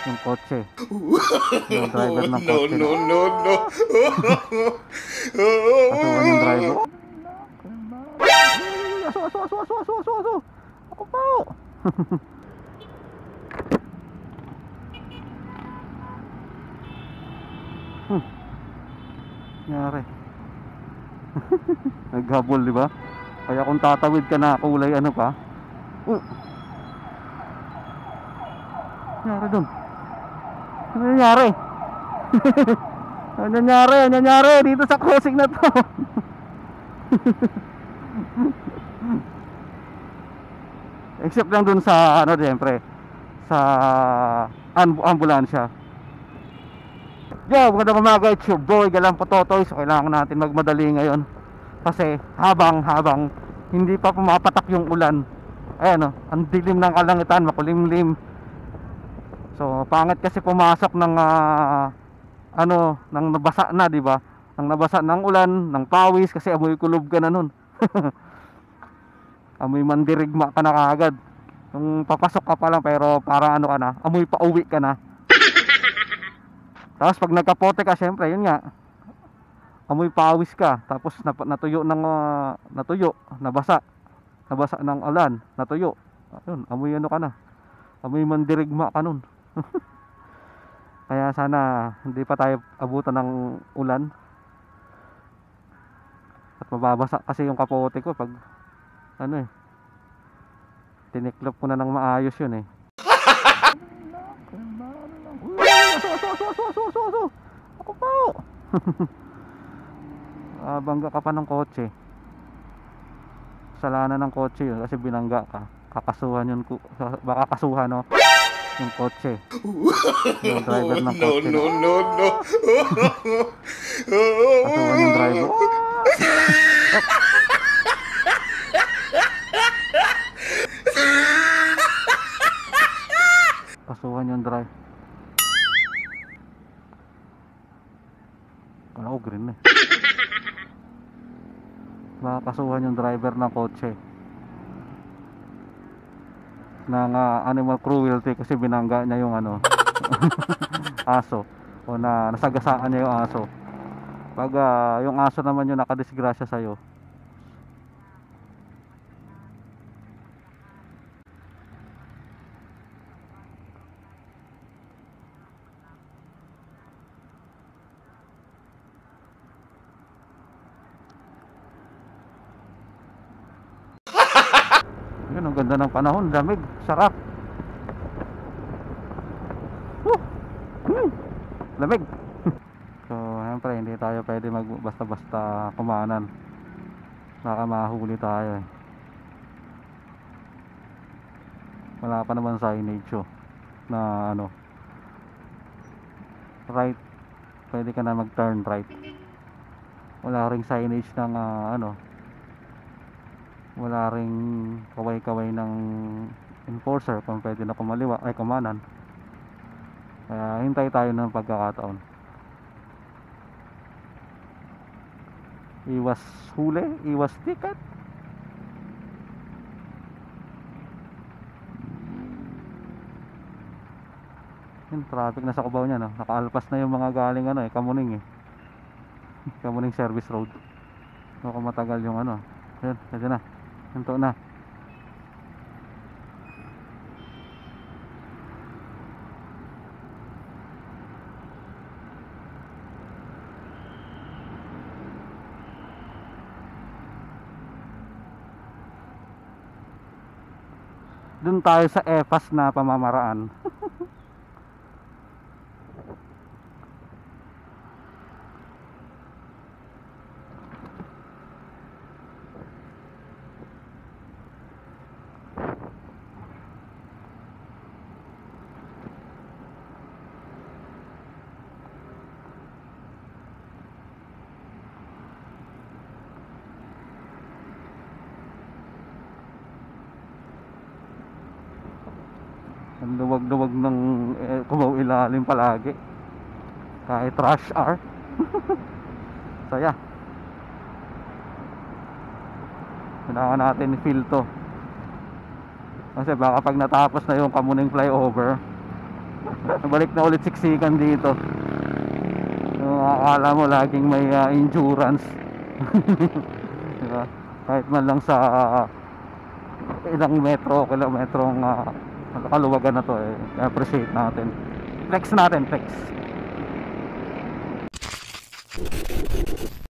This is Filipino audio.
yung kotse. Yung driver ng kotse. Kasuhan yung driver. Aso. Ako po. Nangyari. Naghabol, di ba? Kaya kung tatawid ka na kulay ano pa. Nangyari dun. Ano nangyari? Ano nangyari dito sa crossing na to? Except lang dun sa ano, siyempre sa ambulansya. Yo, magandang umaga, it's your boy Galang Pototoy. So kailangan natin magmadali ngayon kasi habang hindi pa pumapatak yung ulan, ayan o, ang dilim ng kalangitan, makulimlim. So pangit kasi pumasok ng nang nabasa na, di ba? Nang nabasa ng ulan, ng pawis, kasi amoy kulob ka na nun. Amoy mandirigma ka na kaagad. Yung papasok ka pa lang, pero parang ano ka na, amoy pauwi ka na. Tapos pag nagkapote ka, syempre yun nga, amoy pawis ka. Tapos natuyo nabasa ng ulan, natuyo. Ayun, amoy ano ka na, amoy mandirigma ka nun. Kaya sana hindi pa tayo abutan ng ulan. At mababasa kasi yung kapote ko pag tiniklop ko na ng maayos yun eh. Aso. Ako po. Bangga ka pa ng kotse. Kasalanan ng kotse yun kasi binangga ka. Kakasuhan yun, baka kasuhan no, yung kotse, yung driver ng kotse. No. Kasuhan yung driver. Kasuhan yung driver. Kala ko green eh. Makakasuhan yung driver ng kotse ng animal cruelty kasi binangga niya yung aso, o nasagasaan niya yung aso. Pag yung aso naman yung nakadisgrasya sa'yo, yun, ang ganda ng panahon, lamig, sarap. Lamig. So siyempre hindi tayo pwede mag basta-basta kumanan, baka mahuli tayo eh. Wala pa naman signage na right, pwede ka na mag turn right. Wala ring signage ng wala ring kaway-kaway ng enforcer kung pwede na kumaliwa ay kumanan. Kaya hintay tayo ng pagkakataon. Iwas huli, iwas ticket. Yung traffic na sa Cubao niya, no? Nakaalpas na yung mga galing Kamuning Kamuning Service Road. Baka matagal yung ayun, kasi na hinto na. Doon tayo sa EFAS na pamamaraan. Ang luwag-luwag ng Cubao ilalim palagi kahit rush hour. Saya. Kailangan natin feel to kasi baka pag natapos na yung Kamuning flyover, Balik na ulit siksikan dito. So, akala mo laging may endurance. Diba? Kahit man lang sa ilang kilometrong kaluwagan na to, appreciate natin. Flex natin, flex.